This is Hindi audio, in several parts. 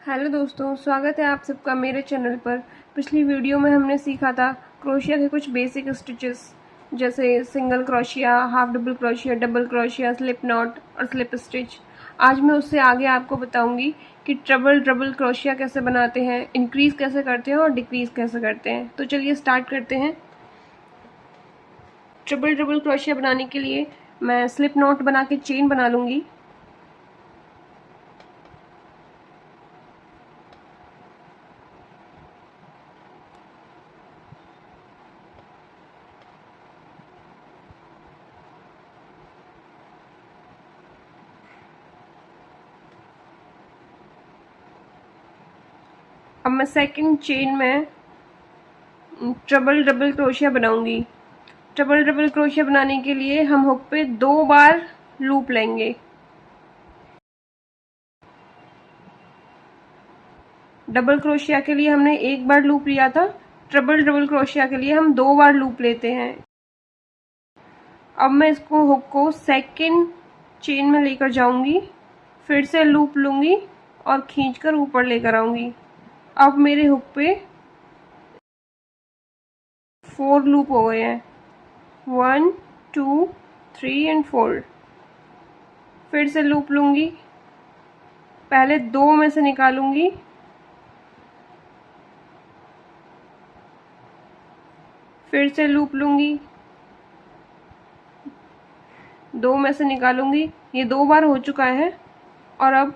हेलो दोस्तों, स्वागत है आप सबका मेरे चैनल पर। पिछली वीडियो में हमने सीखा था क्रोशिया के कुछ बेसिक स्टिचेस, जैसे single crochet, half double crochet, double crochet, slip not और स्लिप स्टिच। आज मैं उससे आगे आपको बताऊंगी कि ट्रिपल डबल क्रोशिया कैसे बनाते हैं, इंक्रीज़ कैसे करते हैं और डिक्रीज़ कैसे करते हैं। तो चलिए स्टार्ट करते हैं। ट्रिपल डबल क्रोशिया बनाने के लिए मैं स्लिप नॉट बना के चेन बना लूँगी। अब मैं सेकंड चेन में ट्रिपल डबल क्रोशिया बनाऊंगी। ट्रिपल डबल क्रोशिया बनाने के लिए हम हुक पे 2 बार लूप लेंगे। डबल क्रोशिया के लिए हमने 1 बार लूप लिया था, ट्रिपल डबल क्रोशिया के लिए हम 2 बार लूप लेते हैं। अब मैं इसको हुक को सेकंड चेन में लेकर जाऊंगी, फिर से लूप लूंगी और खींचकर ऊपर लेकर आऊंगी। अब मेरे हुक पे 4 लूप हो गए हैं, 1 2 3 एंड 4। फिर से लूप लूंगी, पहले 2 में से निकालूंगी, फिर से लूप लूंगी, 2 में से निकालूंगी। ये 2 बार हो चुका है और अब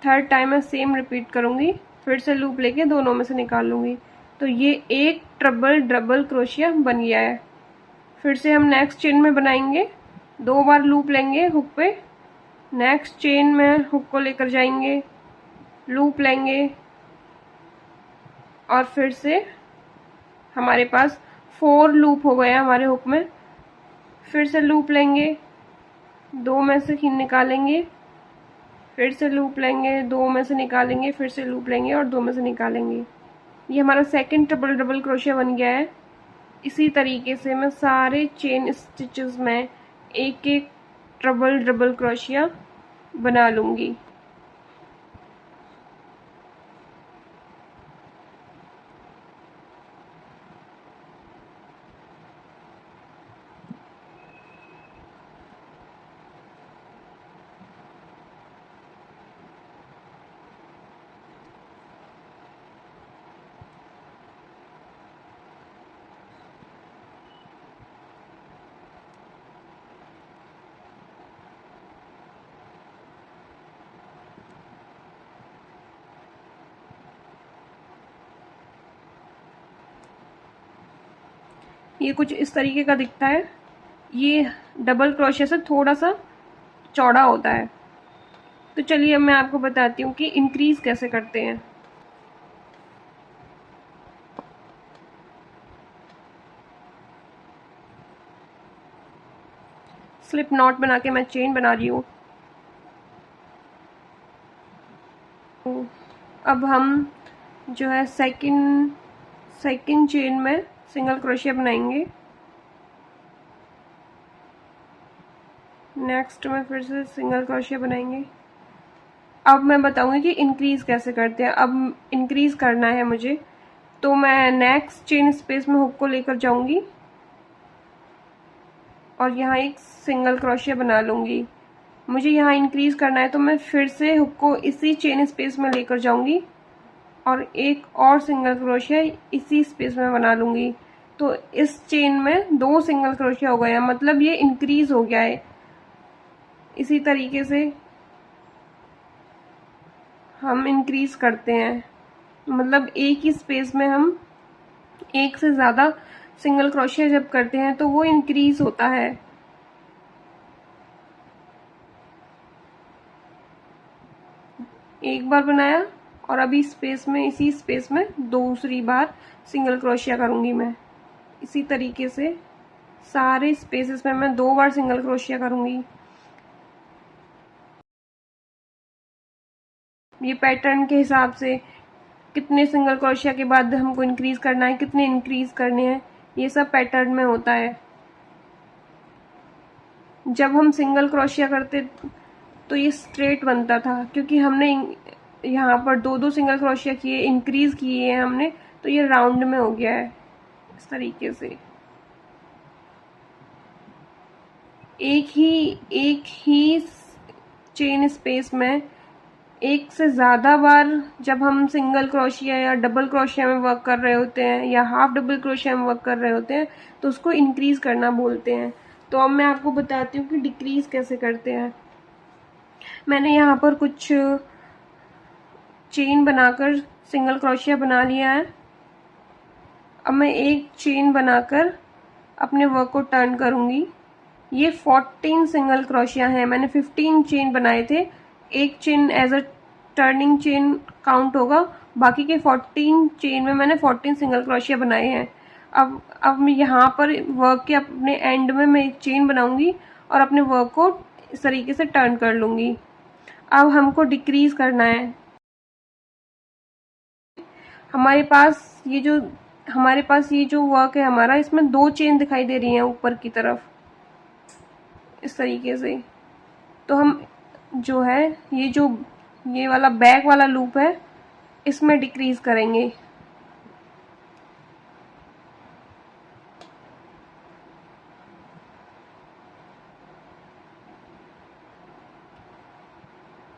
थर्ड टाइम मैं सेम रिपीट करूंगी, फिर से लूप लेके दोनों में से निकाल लूंगी। तो ये एक ट्रिपल डबल क्रोशिया बन गया है। फिर से हम नेक्स्ट चेन में बनाएंगे, 2 बार लूप लेंगे हुक पे, नेक्स्ट चेन में हुक को लेकर जाएंगे, लूप लेंगे और फिर से हमारे पास 4 लूप हो गए हमारे हुक में। फिर से लूप लेंगे, 2 में से निकालेंगे, फिर से लूप लेंगे, 2 में से निकालेंगे, फिर से लूप लेंगे और 2 में से निकालेंगे। ये हमारा सेकंड ट्रिपल डबल क्रोशिया बन गया है। इसी तरीके से मैं सारे चेन स्टिचेस में एक एक ट्रिपल डबल क्रोशिया बना लूँगी। ये कुछ इस तरीके का दिखता है। ये डबल क्रोशिया से थोड़ा सा चौड़ा होता है। तो चलिए अब मैं आपको बताती हूँ कि इंक्रीज कैसे करते हैं। स्लिप नॉट बना के मैं चेन बना रही हूँ। अब हम जो है सेकंड चेन में सिंगल क्रोशिया बनाएंगे। नेक्स्ट में फिर से सिंगल क्रोशिया बनाएंगे। अब मैं बताऊंगी कि इंक्रीज कैसे करते हैं। अब इंक्रीज करना है मुझे, तो मैं नेक्स्ट चेन स्पेस में हुक को लेकर जाऊंगी और यहाँ एक सिंगल क्रोशिया बना लूंगी। मुझे यहाँ इंक्रीज करना है तो मैं फिर से हुक को इसी चेन स्पेस में लेकर जाऊंगी और एक और सिंगल क्रोशिया इसी स्पेस में बना लूंगी। तो इस चेन में 2 सिंगल क्रोशिया हो गया, मतलब ये इंक्रीज हो गया है। इसी तरीके से हम इंक्रीज करते हैं, मतलब एक ही स्पेस में हम एक से ज़्यादा सिंगल क्रोशिया जब करते हैं तो वो इंक्रीज होता है। एक बार बनाया और अभी इसी स्पेस में दूसरी बार सिंगल क्रोशिया करूंगी मैं। इसी तरीके से सारे स्पेसेस में मैं 2 बार सिंगल क्रोशिया करूंगी। ये पैटर्न के हिसाब से कितने सिंगल क्रोशिया के बाद हमको इंक्रीज करना है, कितने इंक्रीज करने हैं, ये सब पैटर्न में होता है। जब हम सिंगल क्रोशिया करते तो ये स्ट्रेट बनता था, क्योंकि हमने यहाँ पर दो दो सिंगल क्रोशिया किए, इंक्रीज किए हैं हमने, तो ये राउंड में हो गया है इस तरीके से। एक ही चेन स्पेस में एक से ज़्यादा बार जब हम सिंगल क्रोशिया या डबल क्रोशिया में वर्क कर रहे होते हैं या हाफ डबल क्रोशिया में वर्क कर रहे होते हैं तो उसको इंक्रीज करना बोलते हैं। तो अब मैं आपको बताती हूँ कि डिक्रीज कैसे करते हैं। मैंने यहाँ पर कुछ चेन बनाकर सिंगल क्रोशिया बना लिया है। अब मैं एक चेन बनाकर अपने वर्क को टर्न करूँगी। ये 14 सिंगल क्रोशिया हैं, मैंने 15 चेन बनाए थे। एक chain as a turning chain count होगा, बाकी के 14 चेन में मैंने 14 सिंगल क्रोशिया बनाए हैं। अब मैं यहाँ पर वर्क के अपने एंड में मैं एक चेन बनाऊंगी और अपने वर्क को इस तरीके से टर्न कर लूँगी। अब हमको डिक्रीज करना है। हमारे पास ये जो वर्क है हमारा, इसमें 2 चेन दिखाई दे रही हैं ऊपर की तरफ इस तरीके से। तो हम जो है ये वाला बैक वाला लूप है, इसमें डिक्रीज करेंगे।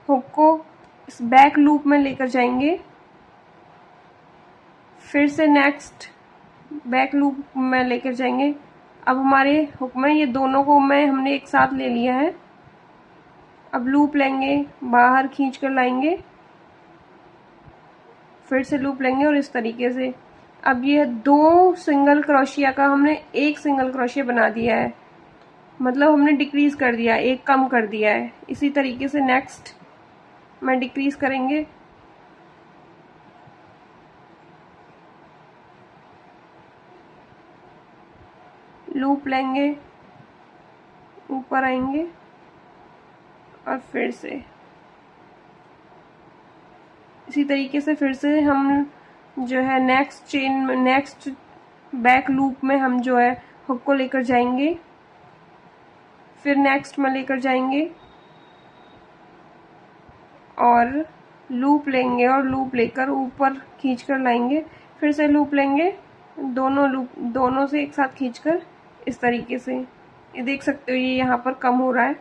हुक को इस बैक लूप में लेकर जाएंगे, फिर से नेक्स्ट बैक लूप में लेकर जाएंगे। अब हमारे हुक में ये दोनों को हमने एक साथ ले लिया है। अब लूप लेंगे, बाहर खींच कर लाएंगे, फिर से लूप लेंगे और इस तरीके से। अब ये 2 सिंगल क्रोशिया का हमने एक सिंगल क्रोशिया बना दिया है, मतलब हमने डिक्रीज कर दिया, एक कम कर दिया है। इसी तरीके से नेक्स्ट में डिक्रीज करेंगे। लूप लेंगे, ऊपर आएंगे और फिर से इसी तरीके से फिर से हम जो है नेक्स्ट बैक लूप में हम जो है हुक को लेकर जाएंगे, फिर नेक्स्ट में लेकर जाएंगे और लूप लेंगे और लूप लेकर ऊपर खींच कर लाएंगे, फिर से लूप लेंगे, दोनों से एक साथ खींचकर इस तरीके से। ये देख सकते हो ये यहाँ पर कम हो रहा है।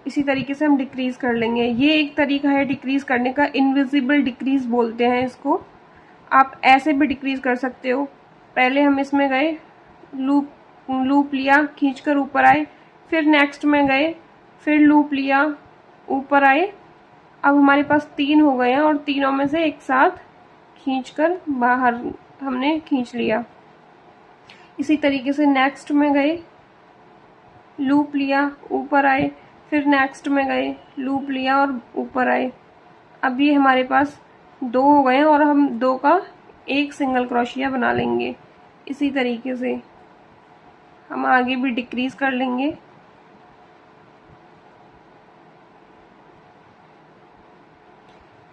इसी तरीके से हम डिक्रीज कर लेंगे। ये एक तरीका है डिक्रीज करने का, इनविजिबल डिक्रीज बोलते हैं इसको। आप ऐसे भी डिक्रीज कर सकते हो। पहले हम इसमें गए, लूप लिया, खींचकर ऊपर आए, फिर नेक्स्ट में गए, फिर लूप लिया, ऊपर आए। अब हमारे पास 3 हो गए हैं और तीनों में से एक साथ खींचकर बाहर हमने खींच लिया। इसी तरीके से नेक्स्ट में गए, लूप लिया, ऊपर आए, फिर नेक्स्ट में गए, लूप लिया और ऊपर आए। अब ये हमारे पास 2 हो गए हैं और हम 2 का एक सिंगल क्रोशिया बना लेंगे। इसी तरीके से हम आगे भी डिक्रीज कर लेंगे।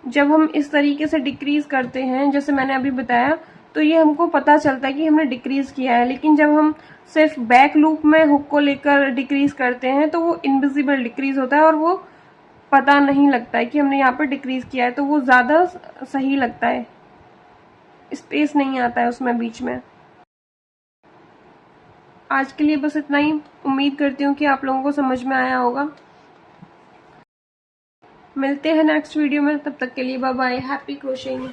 जब हम इस तरीके से डिक्रीज करते हैं जैसे मैंने अभी बताया, तो ये हमको पता चलता है कि हमने डिक्रीज किया है। लेकिन जब हम सिर्फ बैक लूप में हुक को लेकर डिक्रीज करते हैं तो वो इनविजिबल डिक्रीज होता है और वो पता नहीं लगता है कि हमने यहाँ पर डिक्रीज किया है, तो वो ज़्यादा सही लगता है, स्पेस नहीं आता है उसमें बीच में। आज के लिए बस इतना ही। उम्मीद करती हूँ कि आप लोगों को समझ में आया होगा। मिलते हैं नेक्स्ट वीडियो में, तब तक के लिए बाय बाय, हैप्पी क्रोशिंग।